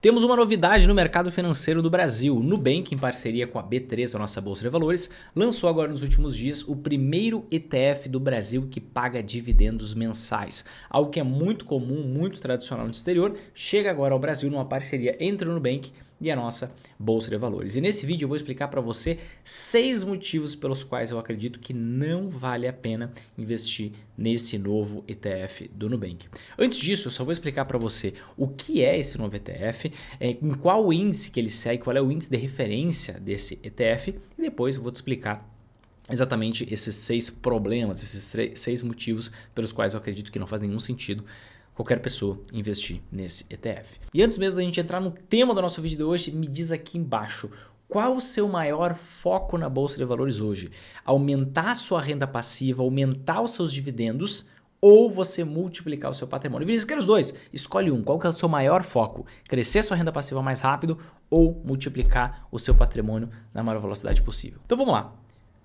Temos uma novidade no mercado financeiro do Brasil. O Nubank, em parceria com a B3, a nossa Bolsa de Valores, lançou agora nos últimos dias o primeiro ETF do Brasil que paga dividendos mensais. Algo que é muito comum, muito tradicional no exterior, chega agora ao Brasil numa parceria entre o Nubank e a nossa Bolsa de Valores. E nesse vídeo eu vou explicar para você 6 motivos pelos quais eu acredito que não vale a pena investir nesse novo ETF do Nubank. Antes disso, eu só vou explicar para você o que é esse novo ETF, em qual índice que ele segue, qual é o índice de referência desse ETF e depois eu vou te explicar exatamente esses 6 problemas, esses 6 motivos pelos quais eu acredito que não faz nenhum sentido qualquer pessoa investir nesse ETF. E antes mesmo da gente entrar no tema do nosso vídeo de hoje, me diz aqui embaixo, qual o seu maior foco na Bolsa de Valores hoje? Aumentar a sua renda passiva, aumentar os seus dividendos ou você multiplicar o seu patrimônio? Vinícius, quero os dois. Escolhe um. Qual que é o seu maior foco? Crescer sua renda passiva mais rápido ou multiplicar o seu patrimônio na maior velocidade possível? Então vamos lá.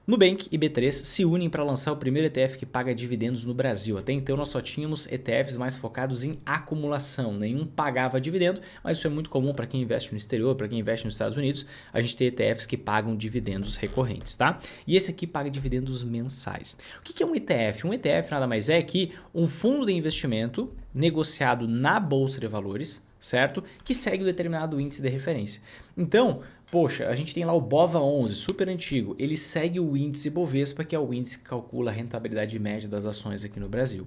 Nubank e B3 se unem para lançar o primeiro ETF que paga dividendos no Brasil. Até então nós só tínhamos ETFs mais focados em acumulação, nenhum pagava dividendo, mas isso é muito comum para quem investe no exterior, para quem investe nos Estados Unidos, a gente tem ETFs que pagam dividendos recorrentes, tá? E esse aqui paga dividendos mensais. O que é um ETF? Um ETF nada mais é que um fundo de investimento negociado na Bolsa de Valores, certo? Que segue um determinado índice de referência. Então, poxa, a gente tem lá o BOVA11, super antigo, ele segue o índice Bovespa, que é o índice que calcula a rentabilidade média das ações aqui no Brasil.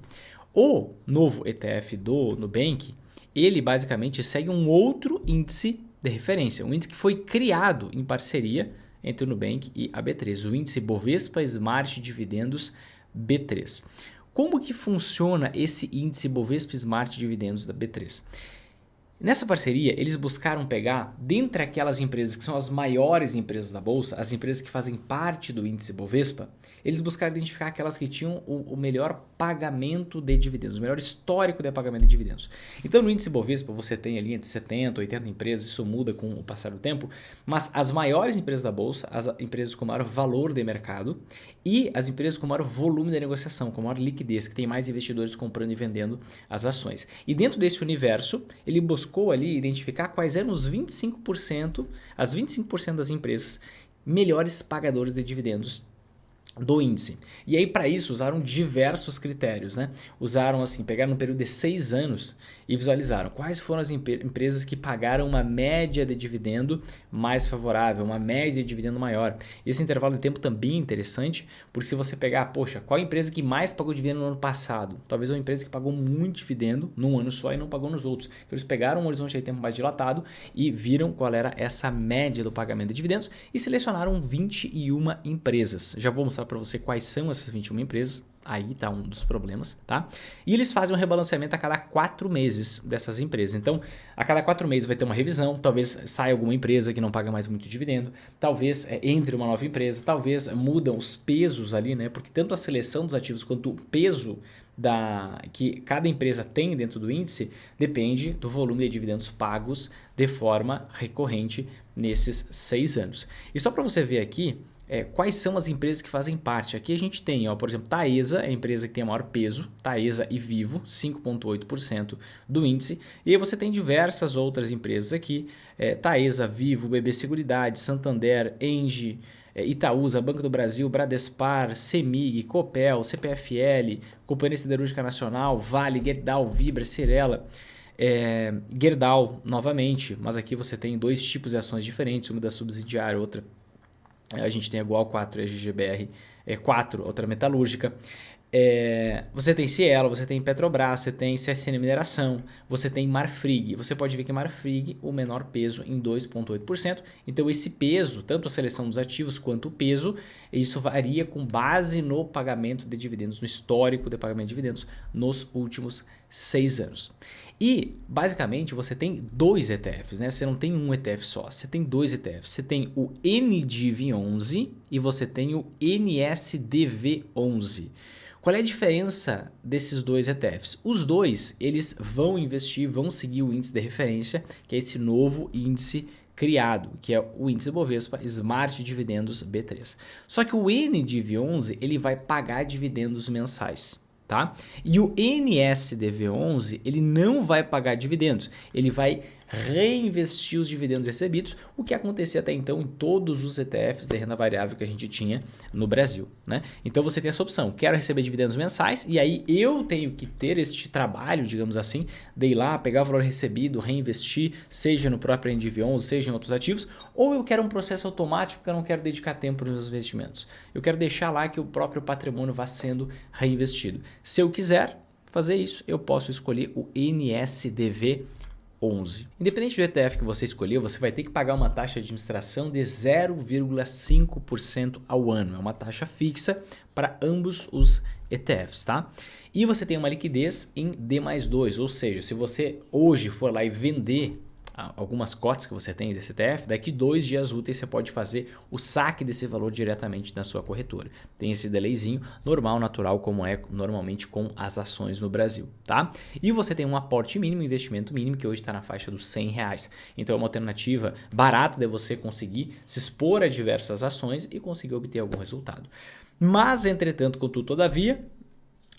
O novo ETF do Nubank, ele basicamente segue um outro índice de referência, um índice que foi criado em parceria entre o Nubank e a B3, o índice Bovespa Smart Dividendos B3. Como que funciona esse índice Bovespa Smart Dividendos da B3? Nessa parceria, eles buscaram pegar, dentre aquelas empresas que são as maiores empresas da Bolsa, as empresas que fazem parte do índice Bovespa, eles buscaram identificar aquelas que tinham o melhor pagamento de dividendos, o melhor histórico de pagamento de dividendos. Então, no índice Bovespa, você tem ali entre 70 e 80 empresas, isso muda com o passar do tempo, mas as maiores empresas da Bolsa, as empresas com maior valor de mercado e as empresas com maior volume de negociação, com maior liquidez, que tem mais investidores comprando e vendendo as ações. E dentro desse universo, ele buscou ali identificar quais eram os 25%, as 25% das empresas melhores pagadores de dividendos do índice. E aí para isso usaram diversos critérios, né? Usaram assim, pegaram um período de 6 anos e visualizaram quais foram as empresas que pagaram uma média de dividendo mais favorável, uma média de dividendo maior. Esse intervalo de tempo também é interessante, porque se você pegar, poxa, qual a empresa que mais pagou dividendo no ano passado? Talvez uma empresa que pagou muito dividendo num ano só e não pagou nos outros. Então eles pegaram um horizonte de tempo mais dilatado e viram qual era essa média do pagamento de dividendos e selecionaram 21 empresas. Já vou mostrar para você quais são essas 21 empresas, aí está um dos problemas, tá? E eles fazem um rebalanceamento a cada 4 meses dessas empresas. Então, a cada 4 meses vai ter uma revisão, talvez saia alguma empresa que não paga mais muito dividendo, talvez entre uma nova empresa, talvez mudam os pesos ali, né? Porque tanto a seleção dos ativos quanto o peso que cada empresa tem dentro do índice depende do volume de dividendos pagos de forma recorrente nesses 6 anos. E só para você ver aqui, quais são as empresas que fazem parte. Aqui a gente tem, ó, por exemplo, Taesa, é a empresa que tem o maior peso, Taesa e Vivo, 5,8% do índice. E aí você tem diversas outras empresas aqui, Taesa, Vivo, BB Seguridade, Santander, Engie, Itaúsa, Banco do Brasil, Bradespar, Semig, Copel, CPFL, Companhia Siderúrgica Nacional, Vale, Gerdau, Vibra, Cyrela. Gerdau novamente, mas aqui você tem 2 tipos de ações diferentes, uma da subsidiária, outra a gente tem a Goal 4 e a GGBR 4, outra metalúrgica. Você tem Cielo, você tem Petrobras, você tem CSN Mineração, você tem Marfrig. Você pode ver que Marfrig, o menor peso em 2,8%. Então esse peso, tanto a seleção dos ativos quanto o peso, isso varia com base no pagamento de dividendos, no histórico de pagamento de dividendos nos últimos 6 anos. E basicamente você tem 2 ETFs, né? Você não tem um ETF só, você tem 2 ETFs. Você tem o NDIV11 e você tem o NSDV11. Qual é a diferença desses 2 ETFs? Os dois, eles vão investir, vão seguir o índice de referência, que é esse novo índice criado, que é o índice Bovespa Smart Dividendos B3. Só que o NDIV11, ele vai pagar dividendos mensais. Tá? E o NSDV11 ele não vai pagar dividendos, ele vai reinvestir os dividendos recebidos, o que acontecia até então em todos os ETFs de renda variável que a gente tinha no Brasil, né? Então você tem essa opção, quero receber dividendos mensais e aí eu tenho que ter este trabalho, digamos assim, de ir lá, pegar o valor recebido, reinvestir, seja no próprio NDV11, seja em outros ativos, ou eu quero um processo automático porque eu não quero dedicar tempo nos meus investimentos. Eu quero deixar lá que o próprio patrimônio vá sendo reinvestido. Se eu quiser fazer isso, eu posso escolher o NSDV11. Independente do ETF que você escolher, você vai ter que pagar uma taxa de administração de 0,5% ao ano. É uma taxa fixa para ambos os ETFs, tá? E você tem uma liquidez em D+2, ou seja, se você hoje for lá e vender algumas cotas que você tem desse ETF, daqui 2 dias úteis você pode fazer o saque desse valor diretamente na sua corretora. Tem esse delayzinho normal, natural, como é normalmente com as ações no Brasil, tá? E você tem um aporte mínimo, investimento mínimo, que hoje está na faixa dos R$100. Então é uma alternativa barata de você conseguir se expor a diversas ações e conseguir obter algum resultado. Mas, entretanto, contudo, todavia,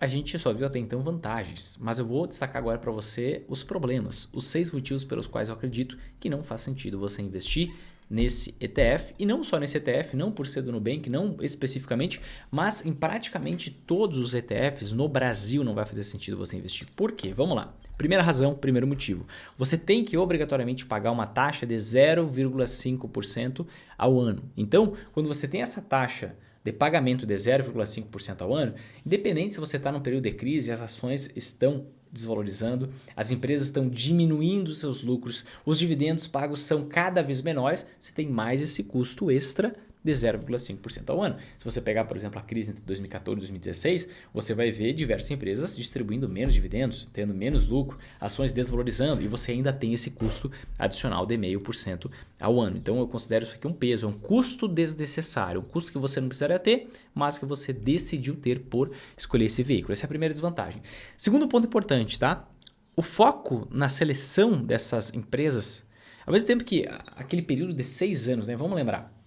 a gente só viu até então vantagens, mas eu vou destacar agora para você os problemas, os 6 motivos pelos quais eu acredito que não faz sentido você investir nesse ETF, e não só nesse ETF, não por ser do Nubank, não especificamente, mas em praticamente todos os ETFs no Brasil não vai fazer sentido você investir. Por quê? Vamos lá. Primeira razão, primeiro motivo. Você tem que obrigatoriamente pagar uma taxa de 0,5% ao ano. Então, quando você tem essa taxa de pagamento de 0,5% ao ano, independente se você está num período de crise, as ações estão desvalorizando, as empresas estão diminuindo seus lucros, os dividendos pagos são cada vez menores, você tem mais esse custo extra de 0,5% ao ano. Se você pegar, por exemplo, a crise entre 2014 e 2016, você vai ver diversas empresas distribuindo menos dividendos, tendo menos lucro, ações desvalorizando, e você ainda tem esse custo adicional de 0,5% ao ano. Então eu considero isso aqui um peso, é um custo desnecessário, um custo que você não precisaria ter, mas que você decidiu ter por escolher esse veículo. Essa é a primeira desvantagem. Segundo ponto importante, tá? O foco na seleção dessas empresas, ao mesmo tempo que aquele período de 6 anos, né? Vamos lembrar,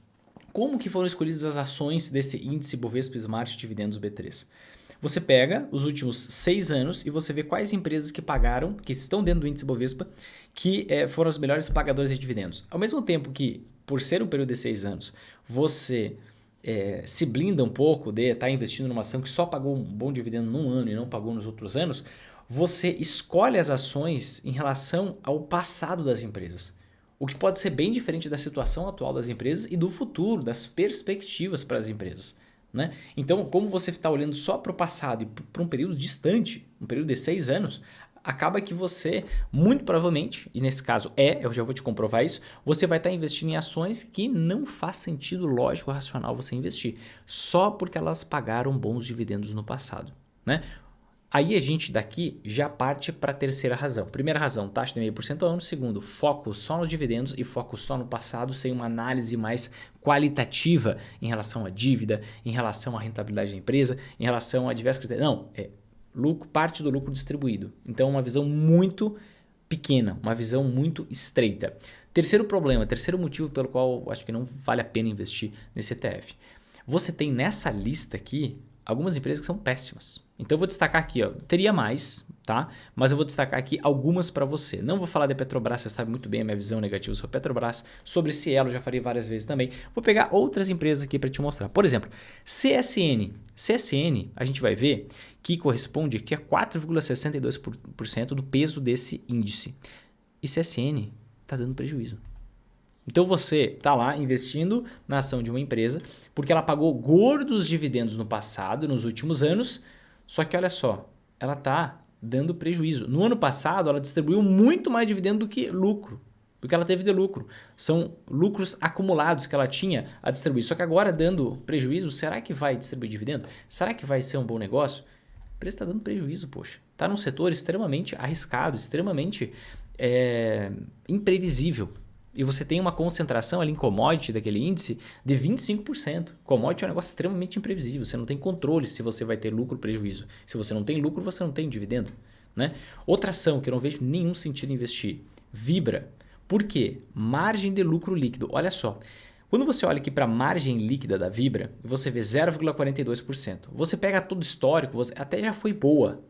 como que foram escolhidas as ações desse índice Bovespa Smart Dividendos B3? Você pega os últimos 6 anos e você vê quais empresas que pagaram, que estão dentro do índice Bovespa, que foram os melhores pagadores de dividendos. Ao mesmo tempo que, por ser um período de 6 anos, você se blinda um pouco de estar investindo numa ação que só pagou um bom dividendo num ano e não pagou nos outros anos, você escolhe as ações em relação ao passado das empresas. O que pode ser bem diferente da situação atual das empresas e do futuro, das perspectivas para as empresas, né? Então, como você está olhando só para o passado e para um período distante, um período de 6 anos, acaba que você, muito provavelmente, e nesse caso eu já vou te comprovar isso, você vai estar investindo em ações que não faz sentido lógico, racional você investir, só porque elas pagaram bons dividendos no passado, né? Aí a gente daqui já parte para a terceira razão. Primeira razão, taxa de 0,5% ao ano. Segundo, foco só nos dividendos e foco só no passado, sem uma análise mais qualitativa em relação à dívida, em relação à rentabilidade da empresa, em relação a diversos critérios. Não, lucro, parte do lucro distribuído. Então, uma visão muito pequena, uma visão muito estreita. Terceiro problema, terceiro motivo pelo qual eu acho que não vale a pena investir nesse ETF. Você tem nessa lista aqui algumas empresas que são péssimas. Então eu vou destacar aqui, ó, teria mais, tá? Mas eu vou destacar aqui algumas para você. Não vou falar de Petrobras, você sabe muito bem a minha visão negativa sobre Petrobras. Sobre Cielo, já falei várias vezes também. Vou pegar outras empresas aqui para te mostrar. Por exemplo, CSN. CSN, a gente vai ver que corresponde aqui a 4,62% do peso desse índice. E CSN está dando prejuízo. Então você está lá investindo na ação de uma empresa porque ela pagou gordos dividendos no passado, nos últimos anos, só que olha só, ela está dando prejuízo. No ano passado ela distribuiu muito mais dividendo do que lucro, do que ela teve de lucro. São lucros acumulados que ela tinha a distribuir, só que agora dando prejuízo, será que vai distribuir dividendo? Será que vai ser um bom negócio? A empresa está dando prejuízo, poxa. Está num setor extremamente arriscado, extremamente imprevisível. E você tem uma concentração ali em commodity daquele índice de 25%. Commodity é um negócio extremamente imprevisível. Você não tem controle se você vai ter lucro ou prejuízo. Se você não tem lucro, você não tem dividendo, né? Outra ação que eu não vejo nenhum sentido em investir. Vibra. Por quê? Margem de lucro líquido. Olha só. Quando você olha aqui para a margem líquida da Vibra, você vê 0,42%. Você pega todo o histórico, até já foi boa.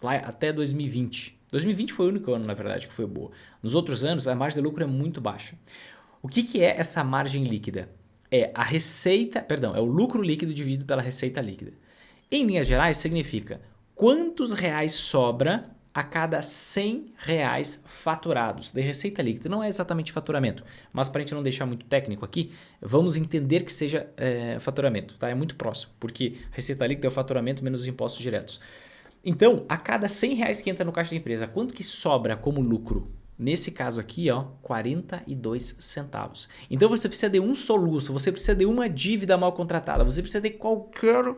lá até 2020. 2020 foi o único ano, na verdade, que foi boa. Nos outros anos, a margem de lucro é muito baixa. O que é essa margem líquida? É a receita, perdão, é o lucro líquido dividido pela receita líquida. Em linhas gerais, significa quantos reais sobra a cada 100 reais faturados de receita líquida. Não é exatamente faturamento, mas para a gente não deixar muito técnico aqui, vamos entender que seja faturamento. Tá? É muito próximo, porque receita líquida é o faturamento menos os impostos diretos. Então, a cada 100 reais que entra no caixa da empresa, quanto que sobra como lucro? Nesse caso aqui, ó, 42 centavos. Então você precisa de um soluço, você precisa de uma dívida mal contratada, você precisa de qualquer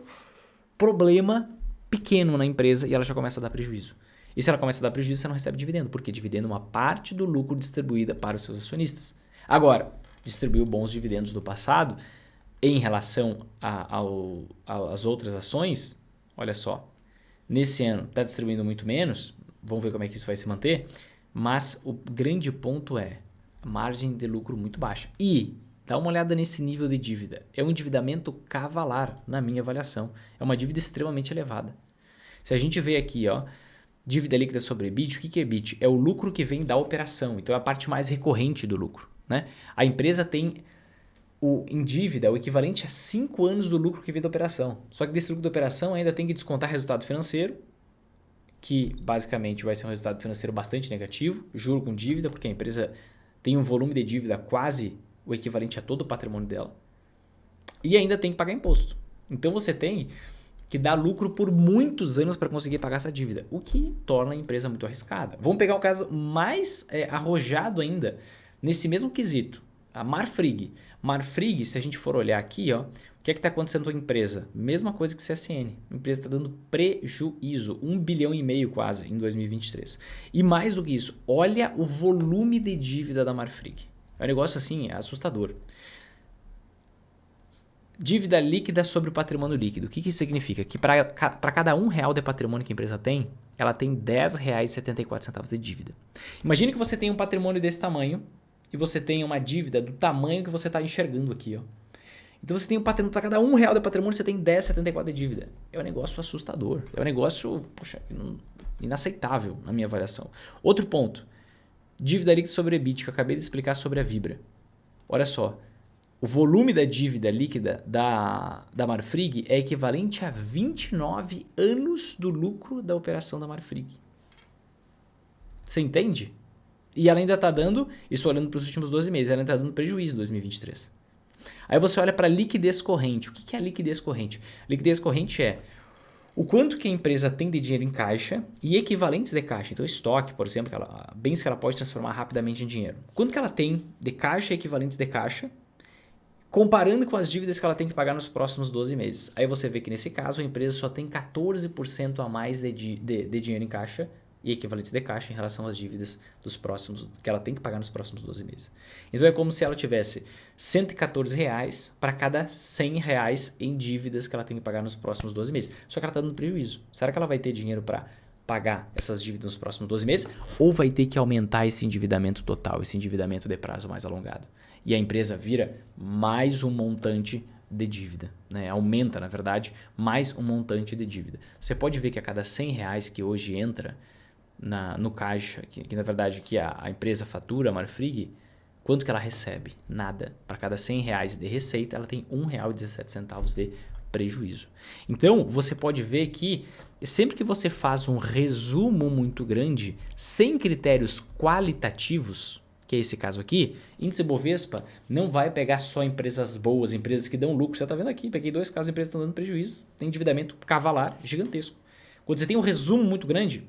problema pequeno na empresa e ela já começa a dar prejuízo. E se ela começa a dar prejuízo, você não recebe dividendo, porque dividendo é uma parte do lucro distribuída para os seus acionistas. Agora, distribuiu bons dividendos do passado em relação às outras ações, olha só, nesse ano está distribuindo muito menos, vamos ver como é que isso vai se manter, mas o grande ponto é a margem de lucro muito baixa. E dá uma olhada nesse nível de dívida. É um endividamento cavalar, na minha avaliação. É uma dívida extremamente elevada. Se a gente vê aqui, ó, dívida líquida sobre EBIT, o que é EBIT? É o lucro que vem da operação. Então é a parte mais recorrente do lucro. Né? A empresa tem em dívida o equivalente a 5 anos do lucro que vem da operação. Só que desse lucro da operação ainda tem que descontar resultado financeiro, que basicamente vai ser um resultado financeiro bastante negativo, juro com dívida, porque a empresa tem um volume de dívida quase o equivalente a todo o patrimônio dela. E ainda tem que pagar imposto. Então você tem que dar lucro por muitos anos para conseguir pagar essa dívida, o que torna a empresa muito arriscada. Vamos pegar um caso mais arrojado ainda, nesse mesmo quesito, a Marfrig. Marfrig, se a gente for olhar aqui, ó, o que é que está acontecendo com a empresa? Mesma coisa que CSN. A empresa está dando prejuízo, 1,5 bilhão quase em 2023. E mais do que isso, olha o volume de dívida da Marfrig. É um negócio assim, assustador. Dívida líquida sobre o patrimônio líquido. O que isso significa? Que para cada R$1 de patrimônio que a empresa tem, ela tem R$10,74 de dívida. Imagine que você tem um patrimônio desse tamanho e você tem uma dívida do tamanho que você está enxergando aqui, ó. Então você tem um patrimônio, para cada R$1 de patrimônio você tem R$10,74 de dívida. É um negócio assustador. É um negócio, poxa, inaceitável na minha avaliação. Outro ponto. Dívida líquida sobre EBIT, que eu acabei de explicar sobre a Vibra. Olha só. O volume da dívida líquida da Marfrig é equivalente a 29 anos do lucro da operação da Marfrig. Você entende? E ela ainda está dando, isso olhando para os últimos 12 meses, ela ainda está dando prejuízo em 2023. Aí você olha para a liquidez corrente. O que é a liquidez corrente? Liquidez corrente é o quanto que a empresa tem de dinheiro em caixa e equivalentes de caixa. Então, estoque, por exemplo, bens que ela pode transformar rapidamente em dinheiro. Quanto que ela tem de caixa e equivalentes de caixa, comparando com as dívidas que ela tem que pagar nos próximos 12 meses. Aí você vê que nesse caso a empresa só tem 14% a mais de dinheiro em caixa e equivalentes de caixa em relação às dívidas que ela tem que pagar nos próximos 12 meses. Então é como se ela tivesse R$114 para cada R$100 em dívidas que ela tem que pagar nos próximos 12 meses. Só que ela está dando prejuízo. Será que ela vai ter dinheiro para pagar essas dívidas nos próximos 12 meses? Ou vai ter que aumentar esse endividamento total, esse endividamento de prazo mais alongado? E a empresa vira mais um montante de dívida, né? Aumenta, na verdade, mais um montante de dívida. Você pode ver que a cada R$100 que hoje entra no caixa, que na verdade que a empresa fatura, a Marfrig, quanto que ela recebe? Nada. Para cada R$100 de receita, ela tem R$1,17 de prejuízo. Então, você pode ver que sempre que você faz um resumo muito grande, sem critérios qualitativos, que é esse caso aqui, índice Bovespa não vai pegar só empresas boas, empresas que dão lucro. Você está vendo aqui, peguei 2 casos de empresas que estão dando prejuízo, tem endividamento cavalar gigantesco. Quando você tem um resumo muito grande,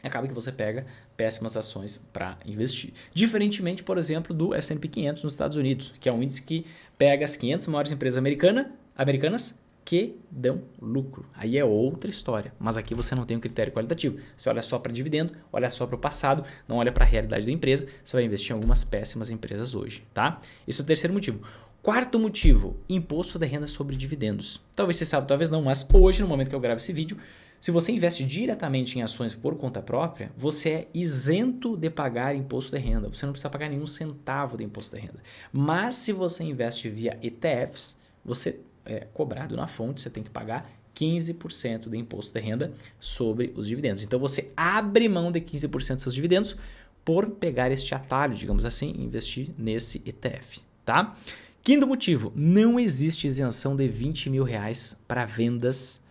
acaba que você pega péssimas ações para investir. Diferentemente, por exemplo, do S&P 500 nos Estados Unidos, que é um índice que pega as 500 maiores empresas americanas que dão lucro. Aí é outra história, mas aqui você não tem um critério qualitativo. Você olha só para dividendo, olha só para o passado, não olha para a realidade da empresa, você vai investir em algumas péssimas empresas hoje, tá? Esse é o terceiro motivo. Quarto motivo, imposto de renda sobre dividendos. Talvez você saiba, talvez não, mas hoje, no momento que eu gravo esse vídeo, se você investe diretamente em ações por conta própria, você é isento de pagar imposto de renda. Você não precisa pagar nenhum centavo de imposto de renda. Mas se você investe via ETFs, você é cobrado na fonte, você tem que pagar 15% de imposto de renda sobre os dividendos. Então você abre mão de 15% dos seus dividendos por pegar este atalho, digamos assim, e investir nesse ETF, tá? Quinto motivo, não existe isenção de R$ 20.000 para vendas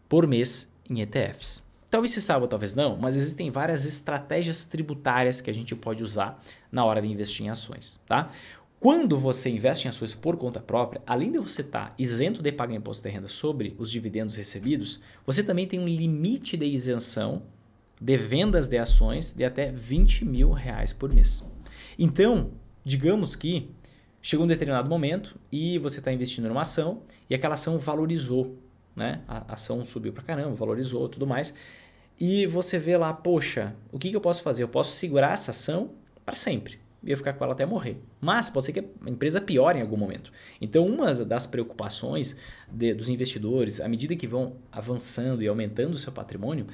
por mês em ETFs. Talvez se saiba, talvez não, mas existem várias estratégias tributárias que a gente pode usar na hora de investir em ações, tá? Quando você investe em ações por conta própria, além de você estar isento de pagar imposto de renda sobre os dividendos recebidos, você também tem um limite de isenção de vendas de ações de até R$ 20.000 por mês. Então, digamos que chegou um determinado momento e você está investindo numa ação e aquela ação valorizou, né? A ação subiu pra caramba, valorizou e tudo mais. E você vê lá, poxa, o que eu posso fazer? Eu posso segurar essa ação para sempre. E eu ficar com ela até morrer. Mas pode ser que a empresa piore em algum momento. Então, uma das preocupações dos investidores, à medida que vão avançando e aumentando o seu patrimônio,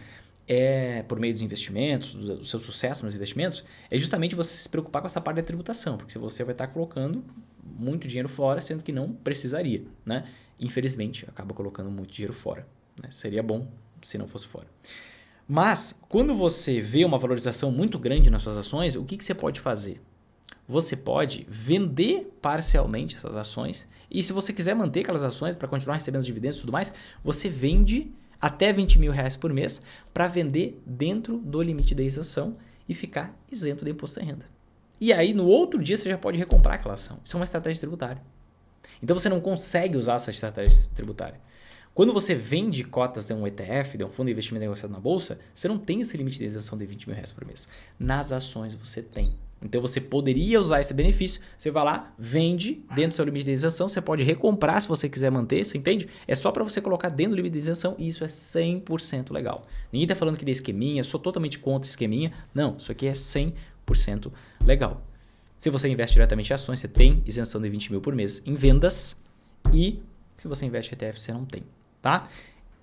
por meio dos investimentos, do seu sucesso nos investimentos, é justamente você se preocupar com essa parte da tributação, porque você vai estar colocando muito dinheiro fora, sendo que não precisaria, né? Infelizmente, acaba colocando muito dinheiro fora, né? Seria bom se não fosse fora. Mas, quando você vê uma valorização muito grande nas suas ações, o que você pode fazer? Você pode vender parcialmente essas ações e se você quiser manter aquelas ações para continuar recebendo os dividendos e tudo mais, você vende até R$ 20.000 por mês para vender dentro do limite da isenção e ficar isento de imposto de renda. E aí, no outro dia, você já pode recomprar aquela ação. Isso é uma estratégia tributária. Então, você não consegue usar essa estratégia tributária. Quando você vende cotas de um ETF, de um fundo de investimento negociado na bolsa, você não tem esse limite de isenção de R$ 20.000 por mês. Nas ações você tem. Então você poderia usar esse benefício, você vai lá, vende dentro do seu limite de isenção, você pode recomprar se você quiser manter, você entende? É só para você colocar dentro do limite de isenção e isso é 100% legal. Ninguém está falando que de esqueminha, sou totalmente contra esqueminha. Não, isso aqui é 100% legal. Se você investe diretamente em ações, você tem isenção de 20 mil por mês em vendas e se você investe em ETF, você não tem. Tá?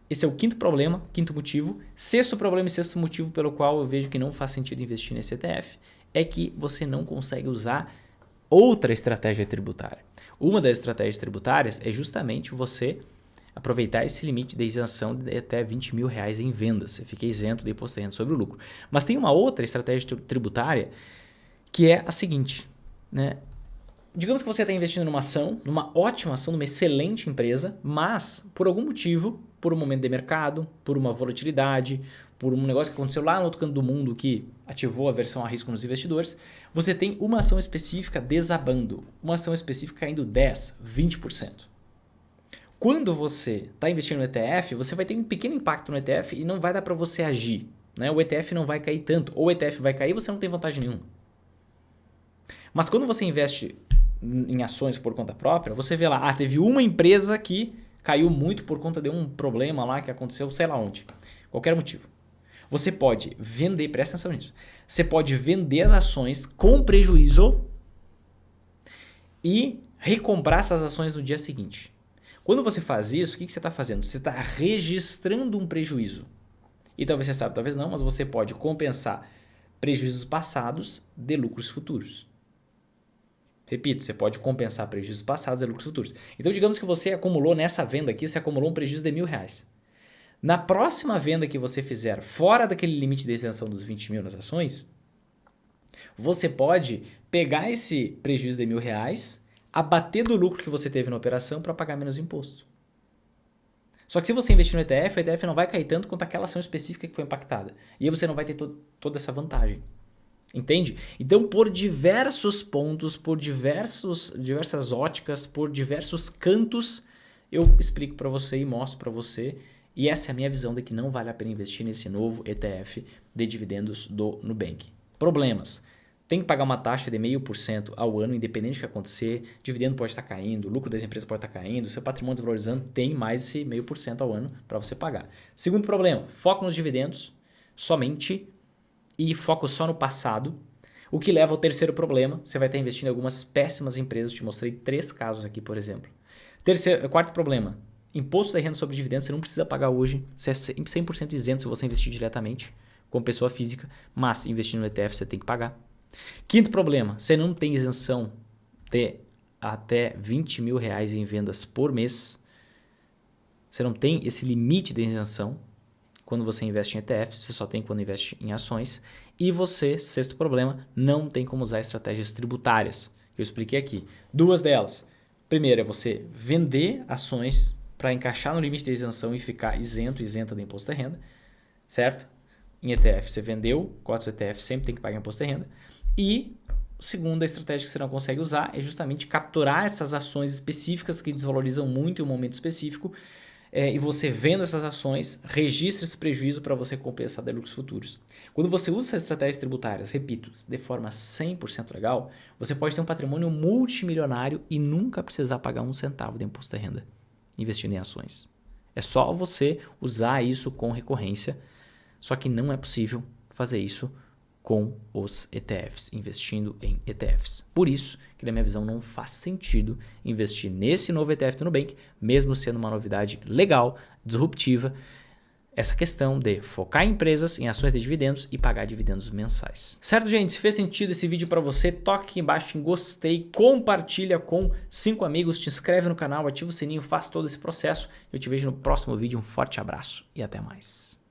Esse é o quinto problema, quinto motivo. Sexto problema e sexto motivo pelo qual eu vejo que não faz sentido investir nesse ETF é que você não consegue usar outra estratégia tributária. Uma das estratégias tributárias é justamente você aproveitar esse limite de isenção de até R$ 20.000 em vendas. Você fica isento de imposto de renda sobre o lucro. Mas tem uma outra estratégia tributária que é a seguinte, né? Digamos que você está investindo numa ação, numa ótima ação, numa excelente empresa, mas por algum motivo, por um momento de mercado, por uma volatilidade, por um negócio que aconteceu lá no outro canto do mundo que ativou a aversão a risco nos investidores, você tem uma ação específica desabando, uma ação específica caindo 10%, 20%. Quando você está investindo no ETF, você vai ter um pequeno impacto no ETF e não vai dar para você agir, né? O ETF não vai cair tanto, ou o ETF vai cair e você não tem vantagem nenhuma. Mas quando você investe em ações por conta própria, você vê lá, teve uma empresa que caiu muito por conta de um problema lá que aconteceu, sei lá onde, qualquer motivo. Você pode vender, presta atenção nisso, você pode vender as ações com prejuízo e recomprar essas ações no dia seguinte. Quando você faz isso, o que você está fazendo? Você está registrando um prejuízo. E talvez você saiba, talvez não, mas você pode compensar prejuízos passados de lucros futuros. Repito, você pode compensar prejuízos passados e lucros futuros. Então, digamos que você acumulou nessa venda aqui, você acumulou um prejuízo de R$ 1.000. Na próxima venda que você fizer fora daquele limite de isenção dos 20 mil nas ações, você pode pegar esse prejuízo de R$ 1.000, abater do lucro que você teve na operação para pagar menos imposto. Só que se você investir no ETF, o ETF não vai cair tanto quanto aquela ação específica que foi impactada. E aí você não vai ter toda essa vantagem. Entende? Então, por diversos pontos, por diversas óticas, por diversos cantos, eu explico para você e mostro para você. E essa é a minha visão de que não vale a pena investir nesse novo ETF de dividendos do Nubank. Problemas. Tem que pagar uma taxa de 0,5% ao ano, independente do que acontecer. Dividendo pode estar caindo, o lucro das empresas pode estar caindo, seu patrimônio desvalorizando, tem mais esse 0,5% ao ano para você pagar. Segundo problema, foco nos dividendos somente e foco só no passado, o que leva ao terceiro problema. Você vai estar investindo em algumas péssimas empresas. Te mostrei 3 casos aqui, por exemplo. Quarto problema, imposto de renda sobre dividendos você não precisa pagar hoje. Você é 100% isento se você investir diretamente como pessoa física, mas investindo no ETF você tem que pagar. Quinto problema, você não tem isenção de até R$ 20.000 em vendas por mês. Você não tem esse limite de isenção quando você investe em ETFs, você só tem quando investe em ações. E você, sexto problema, não tem como usar estratégias tributárias, que eu expliquei aqui. Duas delas. Primeiro é você vender ações para encaixar no limite de isenção e ficar isenta do imposto de renda, certo? Em ETF você vendeu, cotas ETF sempre tem que pagar imposto de renda. E segunda estratégia que você não consegue usar é justamente capturar essas ações específicas que desvalorizam muito em um momento específico, e você venda essas ações, registra esse prejuízo para você compensar de lucros futuros. Quando você usa essas estratégias tributárias, repito, de forma 100% legal, você pode ter um patrimônio multimilionário e nunca precisar pagar um centavo de imposto de renda investindo em ações. É só você usar isso com recorrência, só que não é possível fazer isso com os ETFs, investindo em ETFs. Por isso que, na minha visão, não faz sentido investir nesse novo ETF do Nubank, mesmo sendo uma novidade legal, disruptiva, essa questão de focar em empresas, em ações de dividendos e pagar dividendos mensais. Certo, gente? Se fez sentido esse vídeo para você, toque aqui embaixo em gostei, compartilha com 5 amigos, te inscreve no canal, ativa o sininho, faz todo esse processo. Eu te vejo no próximo vídeo, um forte abraço e até mais.